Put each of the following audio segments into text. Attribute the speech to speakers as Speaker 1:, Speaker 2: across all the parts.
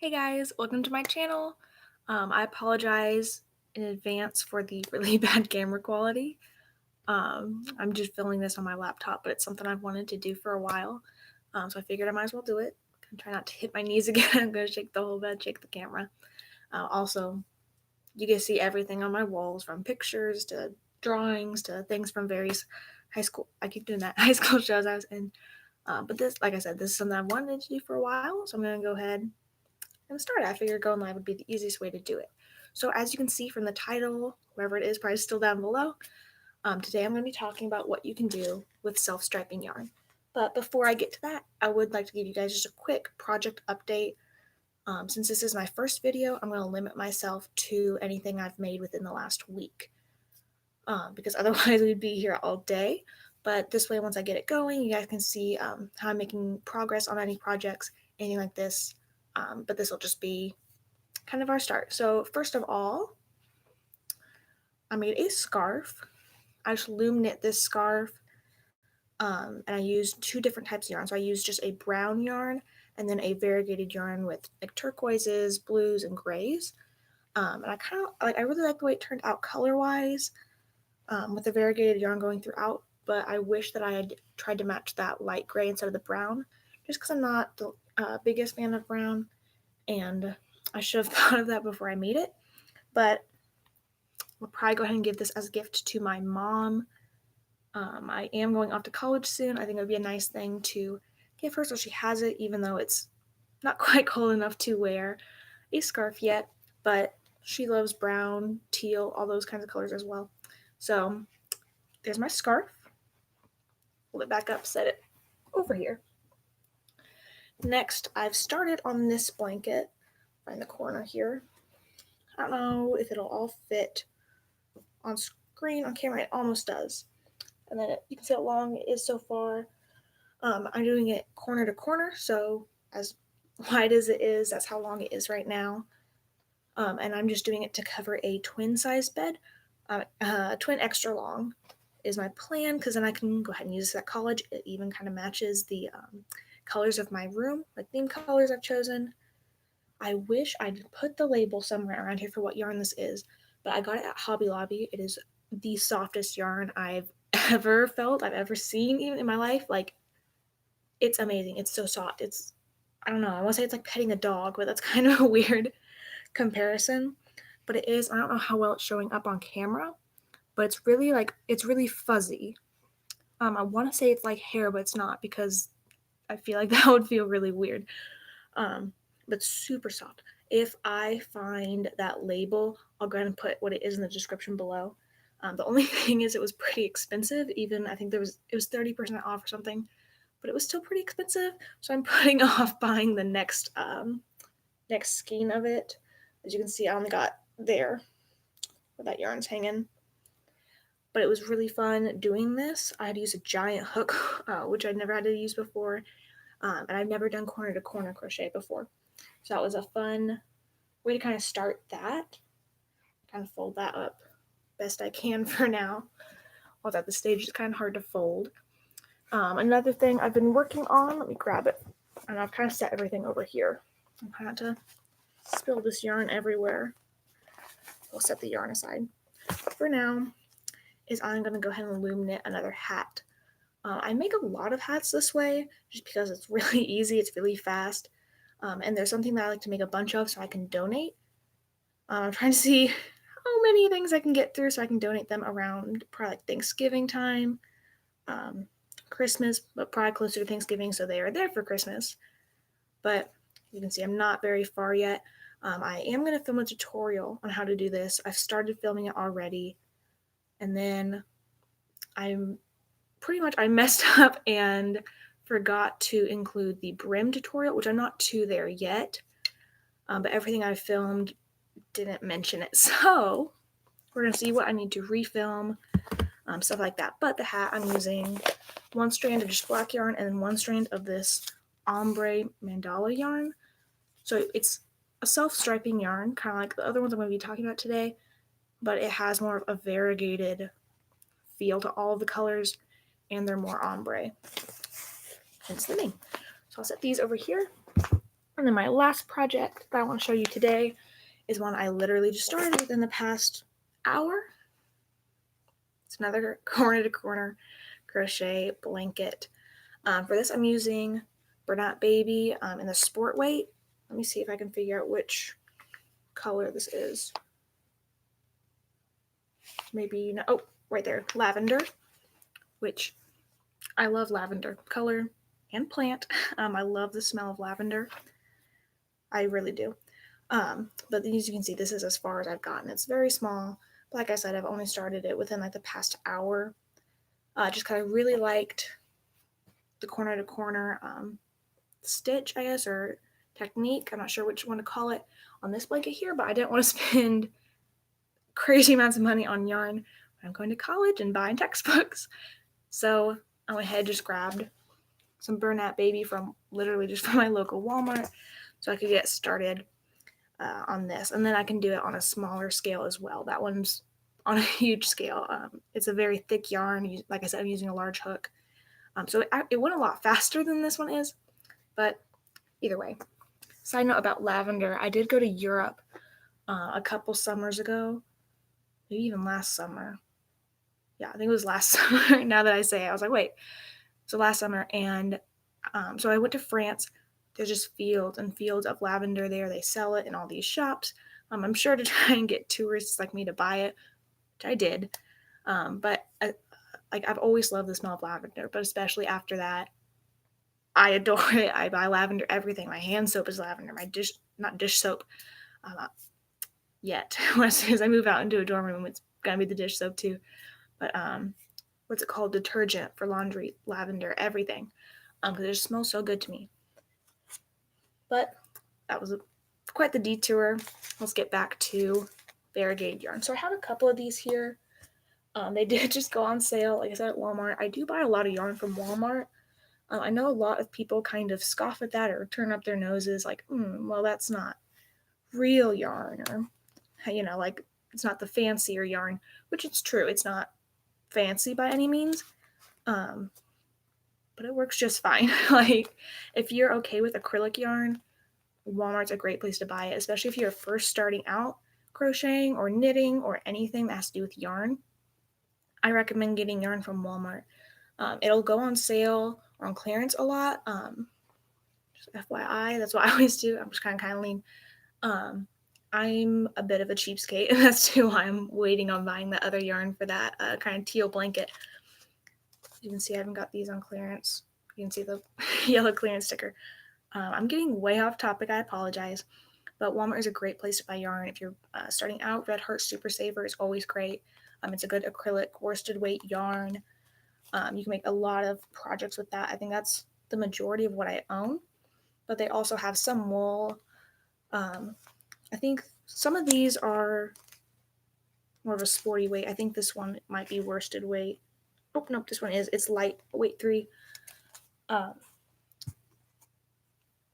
Speaker 1: Hey guys, welcome to my channel. I apologize in advance for the really bad camera quality. I'm just filming this on my laptop, but it's something I've wanted to do for a while. So I figured I might as well do it. I'm gonna try not to hit my knees again. I'm gonna shake the whole bed, shake the camera. Also, you can see everything on my walls, from pictures to drawings to things from various high school. I keep doing that high school shows I was in. But this, like I said, this is something I've wanted to do for a while. So I'm gonna go ahead and start. I figured going live would be the easiest way to do it. So as you can see from the title, wherever it is, probably still down below, today I'm going to be talking about what you can do with self-striping yarn. But before I get to that, I would like to give you guys just a quick project update. Since this is my first video, I'm going to limit myself to anything I've made within the last week, because otherwise we'd be here all day. But this way, once I get it going, you guys can see how I'm making progress on any projects, anything like this. But this will just be kind of our start. So first of all, I made a scarf. I just loom knit this scarf, and I used two different types of yarn. So I used just a brown yarn and then a variegated yarn with like turquoises, blues, and grays. And I kind of like, I really like the way it turned out color wise, with the variegated yarn going throughout. But I wish that I had tried to match that light gray instead of the brown, just because I'm not the biggest fan of brown, and I should have thought of that before I made it. But I'll probably go ahead and give this as a gift to my mom. I am going off to college soon. I think it would be a nice thing to give her so she has it, even though it's not quite cold enough to wear a scarf yet. But she loves brown, teal, all those kinds of colors as well. So there's my scarf. Pull it back up, set it over here. Next, I've started on this blanket. Find the corner here. I don't know if it'll all fit on screen, on camera. It almost does. And then you can see how long it is so far. I'm doing it corner to corner, so as wide as it is, that's how long it is right now. And I'm just doing it to cover a twin size bed. Twin extra long is my plan, because then I can go ahead and use this at college. It even kind of matches the colors of my room, like theme colors I've chosen. I wish I'd put the label somewhere around here for what yarn this is, but I got it at Hobby Lobby. It is the softest yarn I've ever felt, I've ever seen, even in my life. Like, it's amazing. It's so soft. It's, I don't know, I want to say it's like petting a dog, but that's kind of a weird comparison. But it is, I don't know how well it's showing up on camera, but it's really like, it's really fuzzy. I want to say it's like hair, but it's not, because I feel like that would feel really weird. But super soft. If I find that label, I'll go ahead and put what it is in the description below. The only thing is, it was pretty expensive. Even I think it was 30% off or something, but it was still pretty expensive. So I'm putting off buying the next skein of it. As you can see, I only got there where that yarn's hanging. But it was really fun doing this. I had to use a giant hook, which I'd never had to use before, and I've never done corner to corner crochet before. So that was a fun way to kind of start that. Kind of fold that up best I can for now. Although at this stage it's kind of hard to fold. Another thing I've been working on, let me grab it, and I've kind of set everything over here. I'm trying to spill this yarn everywhere. We'll set the yarn aside for now. Is I'm going to go ahead and loom knit another hat. I make a lot of hats this way just because it's really easy, it's really fast, and there's something that I like to make a bunch of so I can donate. I'm trying to see how many things I can get through so I can donate them around probably like Thanksgiving time, Christmas, but probably closer to Thanksgiving, so they are there for Christmas. But you can see I'm not very far yet. I am going to film a tutorial on how to do this. I've started filming it already, and then I messed up and forgot to include the brim tutorial, which I'm not too there yet, but everything I filmed didn't mention it. So we're going to see what I need to refilm, stuff like that. But the hat, I'm using one strand of just black yarn and then one strand of this ombre mandala yarn. So it's a self-striping yarn, kind of like the other ones I'm going to be talking about today, but it has more of a variegated feel to all of the colors, and they're more ombre. Hence the name. So I'll set these over here. And then my last project that I want to show you today is one I literally just started within the past hour. It's another corner to corner crochet blanket. For this, I'm using Bernat Baby in the sport weight. Let me see if I can figure out which color this is. Maybe, no, oh, right there, lavender, which I love lavender color and plant. I love the smell of lavender. I really do. But as you can see, this is as far as I've gotten. It's very small. But like I said, I've only started it within like the past hour. Just because I really liked the corner to corner stitch, I guess, or technique. I'm not sure which one to call it on this blanket here, but I didn't want to spend crazy amounts of money on yarn when I'm going to college and buying textbooks. So I went ahead and just grabbed some Bernat Baby from literally just from my local Walmart so I could get started on this. And then I can do it on a smaller scale as well. That one's on a huge scale. It's a very thick yarn. Like I said, I'm using a large hook. So it went a lot faster than this one is, but either way. Side note about lavender, I did go to Europe a couple summers ago, maybe even last summer. Yeah, I think it was last summer. Now that I say it, I was like, wait. So last summer, and so I went to France. There's just fields and fields of lavender there. They sell it in all these shops. I'm sure to try and get tourists like me to buy it, which I did. But I've always loved the smell of lavender, but especially after that, I adore it. I buy lavender everything. My hand soap is lavender. My not dish soap, yet. As soon as I move out into a dorm room, it's gonna be the dish soap too. But what's it called? Detergent for laundry, lavender, everything. Because it just smells so good to me. But that was quite the detour. Let's get back to variegated yarn. So I have a couple of these here. They did just go on sale, like I said, at Walmart. I do buy a lot of yarn from Walmart. I know a lot of people kind of scoff at that or turn up their noses like, well, that's not real yarn, or, like it's not the fancier yarn, which it's true. It's not fancy by any means, but it works just fine. Like, if you're okay with acrylic yarn, Walmart's a great place to buy it, especially if you're first starting out crocheting or knitting or anything that has to do with yarn. I recommend getting yarn from Walmart. It'll go on sale or on clearance a lot. Just FYI, that's what I always do. I'm just kind of lean. I'm a bit of a cheapskate, and that's too why I'm waiting on buying the other yarn for that kind of teal blanket. You can see I haven't got these on clearance. You can see the yellow clearance sticker. I'm getting way off topic. I apologize. But Walmart is a great place to buy yarn. If you're starting out, Red Heart Super Saver is always great. It's a good acrylic worsted weight yarn. You can make a lot of projects with that. I think that's the majority of what I own. But they also have some wool. I think some of these are more of a sporty weight. I think this one might be worsted weight. Oh, nope, this one is. It's light weight 3.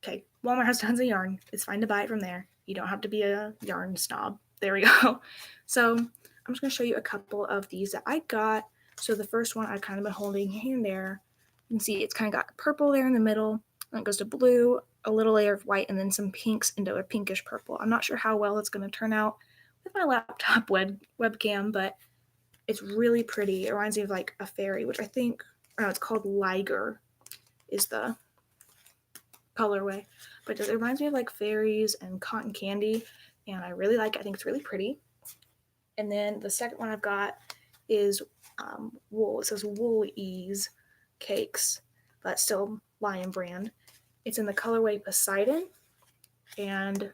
Speaker 1: Okay, Walmart has tons of yarn. It's fine to buy it from there. You don't have to be a yarn snob. There we go. So I'm just going to show you a couple of these that I got. So the first one I've kind of been holding here and there. You can see it's kind of got purple there in the middle. And it goes to blue, a little layer of white, and then some pinks into a pinkish purple. I'm not sure how well it's going to turn out with my laptop webcam, but it's really pretty. It reminds me of like a fairy, which I think, it's called Liger is the colorway. But it reminds me of like fairies and cotton candy, and I really like it. I think it's really pretty. And then the second one I've got is wool. It says Wool Ease Cakes, but still Lion brand. It's in the colorway Poseidon, and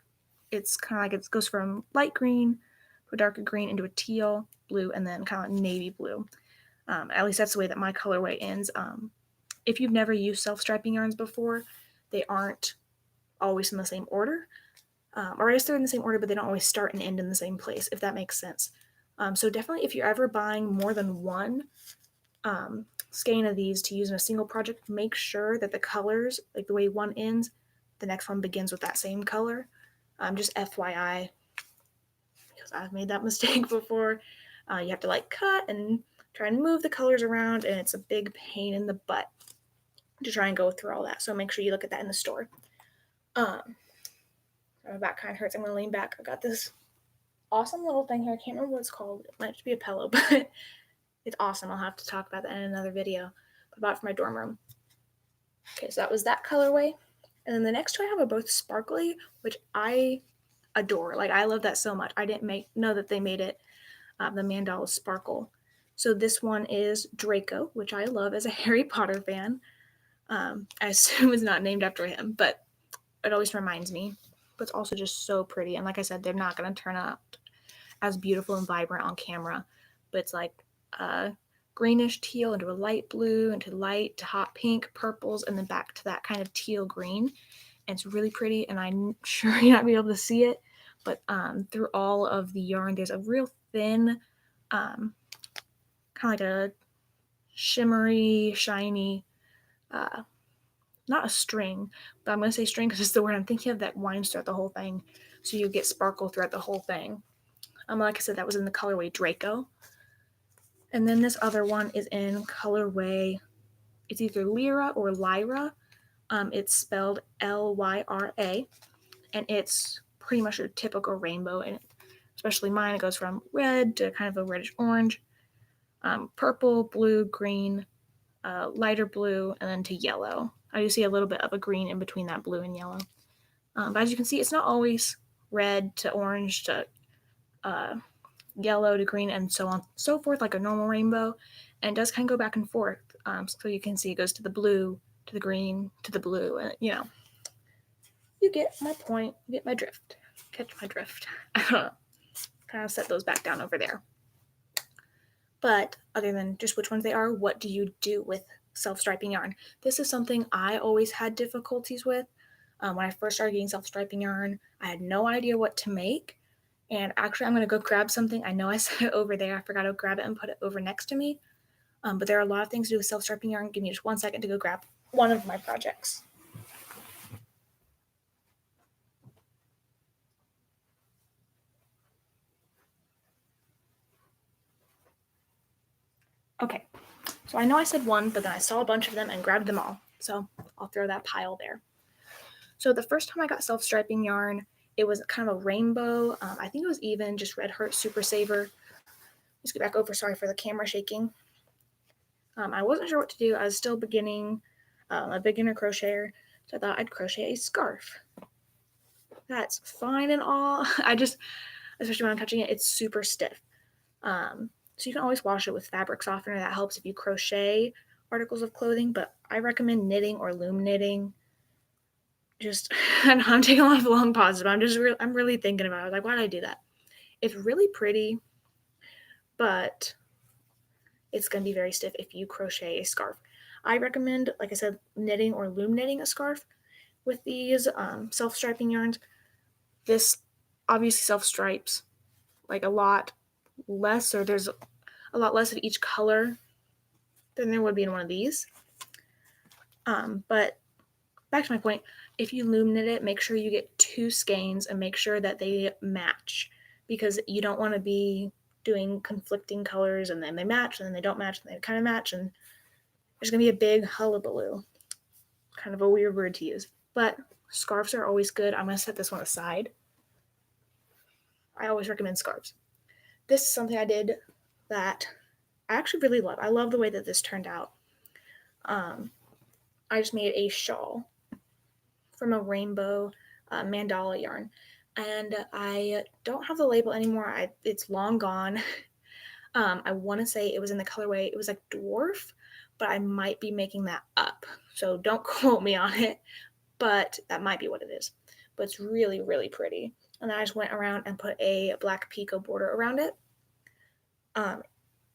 Speaker 1: it's kind of like it goes from light green to a darker green into a teal, blue, and then kind of like navy blue. At least that's the way that my colorway ends. If you've never used self-striping yarns before, they aren't always in the same order. Or I guess they're in the same order, but they don't always start and end in the same place, if that makes sense. So definitely if you're ever buying more than one skein of these to use in a single project, make sure that the colors, like the way one ends, the next one begins with that same color. Just FYI, because I've made that mistake before. You have to like cut and try and move the colors around, and it's a big pain in the butt to try and go through all that. So make sure you look at that in the store. My back kind of hurts. I'm going to lean back. I got this awesome little thing here. I can't remember what it's called. It might just be a pillow, but it's awesome. I'll have to talk about that in another video. I bought it for my dorm room. Okay, so that was that colorway. And then the next two I have are both sparkly, which I adore. Like, I love that so much. I didn't know that they made it the mandala sparkle. So this one is Draco, which I love as a Harry Potter fan. I assume it's not named after him, but it always reminds me. But it's also just so pretty. And like I said, they're not going to turn out as beautiful and vibrant on camera. But it's like greenish teal into a light blue, into light to hot pink, purples, and then back to that kind of teal green. And it's really pretty, and I'm sure you're not going to be able to see it, but through all of the yarn, there's a real thin, kind of like a shimmery, shiny, not a string, but I'm going to say string because it's the word I'm thinking of, that winds throughout the whole thing, so you get sparkle throughout the whole thing. Like I said, that was in the colorway Draco. And then this other one is in colorway, it's either Lyra or Lyra. It's spelled Lyra, and it's pretty much a typical rainbow, and especially mine, it goes from red to kind of a reddish orange, purple, blue, green, lighter blue, and then to yellow. I do see a little bit of a green in between that blue and yellow. But as you can see, it's not always red to orange to yellow to green and so on so forth like a normal rainbow, and it does kind of go back and forth. So you can see it goes to the blue, to the green, to the blue, and you get my point, you get my drift. Catch my drift. I don't know. Kind of set those back down over there. But other than just which ones they are, what do you do with self-striping yarn? This is something I always had difficulties with. When I first started getting self-striping yarn, I had no idea what to make. And actually, I'm going to go grab something. I know I set it over there. I forgot to grab it and put it over next to me. But there are a lot of things to do with self-striping yarn. Give me just 1 second to go grab one of my projects. Okay, so I know I said one, but then I saw a bunch of them and grabbed them all. So I'll throw that pile there. So the first time I got self-striping yarn, it was kind of a rainbow. I think it was even just Red Heart Super Saver. Let's get back over. Sorry for the camera shaking. I wasn't sure what to do. I was still beginning, a beginner crocheter, so I thought I'd crochet a scarf. That's fine and all. Especially when I'm touching it, it's super stiff. So you can always wash it with fabric softener. That helps if you crochet articles of clothing, but I recommend knitting or loom knitting. I'm taking a lot of long pauses, but I'm really thinking about it. Like, why did I do that? It's really pretty, but it's going to be very stiff if you crochet a scarf. I recommend, like I said, knitting or loom knitting a scarf with these self-striping yarns. This obviously self-stripes like a lot less, or there's a lot less of each color than there would be in one of these. But back to my point, if you loom knit it, make sure you get 2 skeins and make sure that they match, because you don't want to be doing conflicting colors and then they match and then they don't match and they kind of match, and there's going to be a big hullabaloo. Kind of a weird word to use, but scarves are always good. I'm going to set this one aside. I always recommend scarves. This is something I did that I actually really love. I love the way that this turned out. I just made a shawl from a rainbow mandala yarn, and I don't have the label anymore. It's long gone. I want to say it was in the colorway, it was like dwarf, but I might be making that up, so don't quote me on it, but that might be what it is. But it's really, really pretty. And then I just went around and put a black picot border around it.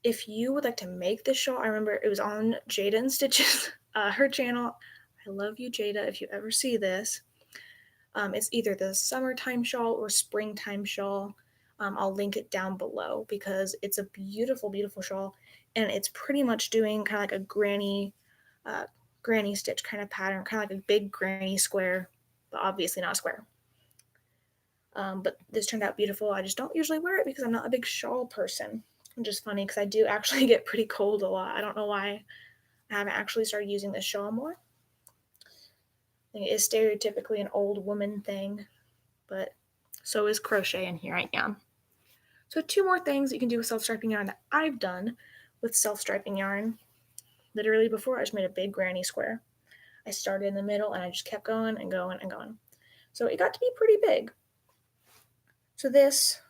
Speaker 1: If you would like to make this shawl, I remember it was on Jada and Stitches, her channel. I love you, Jada, if you ever see this. It's either the summertime shawl or springtime shawl. I'll link it down below because it's a beautiful, beautiful shawl, and it's pretty much doing kind of like a granny stitch kind of pattern, kind of like a big granny square, but obviously not a square. But this turned out beautiful. I just don't usually wear it because I'm not a big shawl person. Which is funny because I do actually get pretty cold a lot. I don't know why I haven't actually started using this shawl more. I think it is stereotypically an old woman thing. but so is crochet, and here I am. So 2 more things you can do with self-striping yarn that I've done with self-striping yarn. Literally before, I just made a big granny square. I started in the middle and I just kept going and going and going. So it got to be pretty big. So this,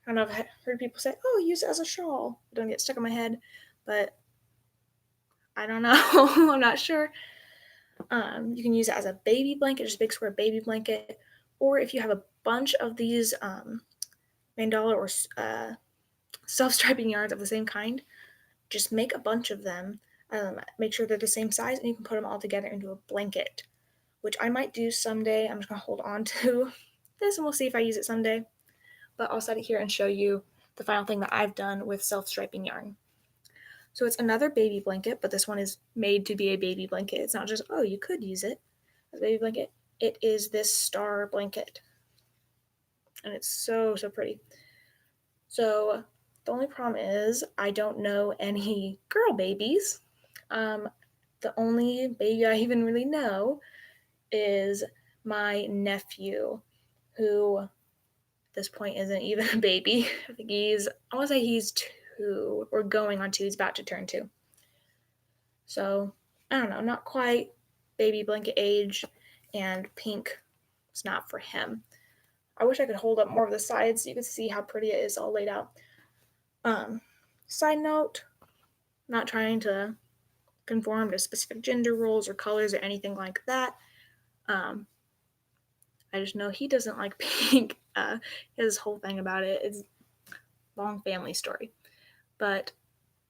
Speaker 1: I don't know, I've heard people say, oh, use it as a shawl. It don't get stuck on my head, but I don't know. I'm not sure. You can use it as a baby blanket, just a big square baby blanket. Or if you have a bunch of these mandala or self-striping yarns of the same kind, just make a bunch of them. Make sure they're the same size, and you can put them all together into a blanket, which I might do someday. I'm just going to hold on to this, and we'll see if I use it someday. But I'll set it here and show you the final thing that I've done with self-striping yarn. So it's another baby blanket, but this one is made to be a baby blanket. It's not just, oh, you could use it as a baby blanket. It is this star blanket. And it's so, so pretty. So the only problem is I don't know any girl babies. The only baby I even really know is my nephew, who at this point isn't even a baby. I think I want to say he's 2 or going on 2. He's about to turn 2. So I don't know, not quite baby blanket age, and pink is not for him. I wish I could hold up more of the sides so you could see how pretty it is all laid out. Side note, not trying to conform to specific gender roles or colors or anything like that. I just know he doesn't like pink. His whole thing about it is long family story. But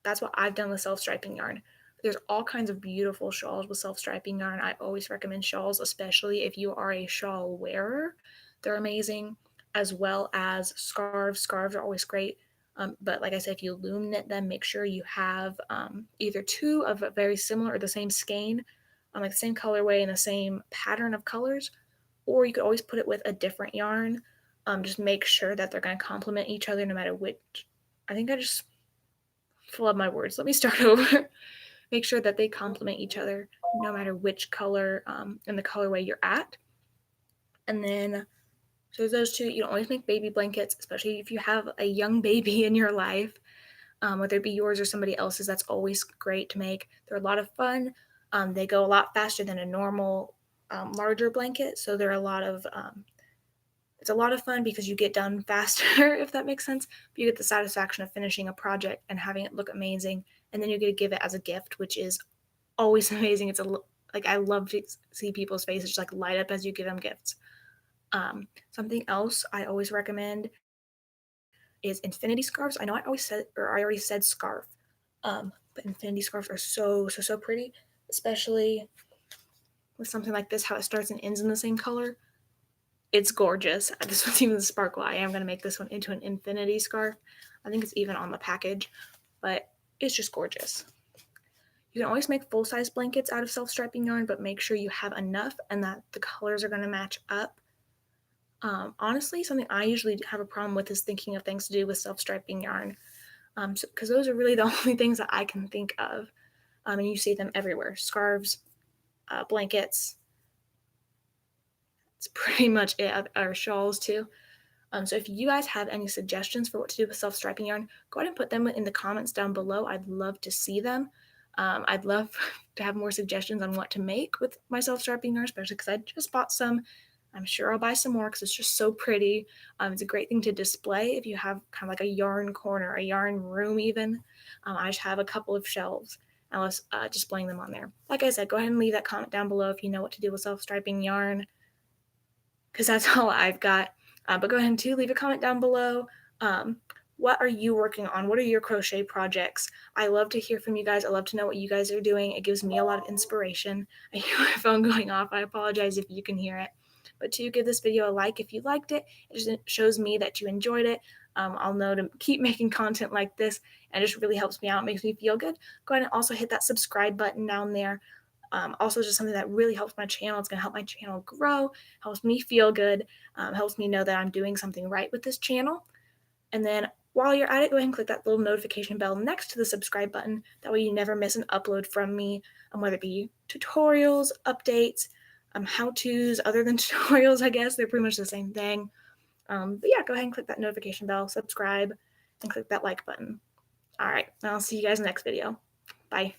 Speaker 1: that's what I've done with self-striping yarn. There's all kinds of beautiful shawls with self-striping yarn. I always recommend shawls, especially if you are a shawl wearer. They're amazing, as well as scarves. Scarves are always great. But like I said, if you loom knit them, make sure you have either 2 of a very similar or the same skein, like the same colorway and the same pattern of colors, or you could always put it with a different yarn. Just make sure that they're going to complement each other no matter which. I think I just flub my words. Let me start over. Make sure that they complement each other no matter which color and the colorway you're at. And then, so those 2, you can always make baby blankets, especially if you have a young baby in your life, whether it be yours or somebody else's. That's always great to make. They're a lot of fun. They go a lot faster than a normal larger blanket, so they're a lot of it's a lot of fun because you get done faster, if that makes sense. But you get the satisfaction of finishing a project and having it look amazing, and then you get to give it as a gift, which is always amazing. It's I love to see people's faces just like light up as you give them gifts. Something else I always recommend is infinity scarves. I know I already said scarf, but infinity scarves are so, so, so pretty, especially with something like this, how it starts and ends in the same color. It's gorgeous. This one's even the sparkle. I am going to make this one into an infinity scarf. I think it's even on the package, but it's just gorgeous. You can always make full-size blankets out of self-striping yarn, but make sure you have enough and that the colors are going to match up. Honestly, something I usually have a problem with is thinking of things to do with self-striping yarn, because those are really the only things that I can think of, and you see them everywhere. Scarves, blankets, it's pretty much it, or shawls too. So if you guys have any suggestions for what to do with self-striping yarn, go ahead and put them in the comments down below. I'd love to see them. I'd love to have more suggestions on what to make with my self-striping yarn, especially because I just bought some. I'm sure I'll buy some more because it's just so pretty. It's a great thing to display if you have kind of like a yarn corner, a yarn room even. I just have a couple of shelves and I was displaying them on there. Like I said, go ahead and leave that comment down below if you know what to do with self-striping yarn, because that's all I've got. But go ahead and leave a comment down below. What are you working on? What are your crochet projects? I love to hear from you guys. I love to know what you guys are doing. It gives me a lot of inspiration. I hear my phone going off. I apologize if you can hear it. But give this video a like if you liked it. It just shows me that you enjoyed it. I'll know to keep making content like this, and it just really helps me out, makes me feel good. Go ahead and also hit that subscribe button down there. Also, just something that really helps my channel. It's going to help my channel grow, helps me feel good, helps me know that I'm doing something right with this channel. And then while you're at it, go ahead and click that little notification bell next to the subscribe button. That way you never miss an upload from me, whether it be tutorials, updates, how-tos other than tutorials, I guess. They're pretty much the same thing. But yeah, go ahead and click that notification bell, subscribe, and click that like button. All right, I'll see you guys in the next video. Bye.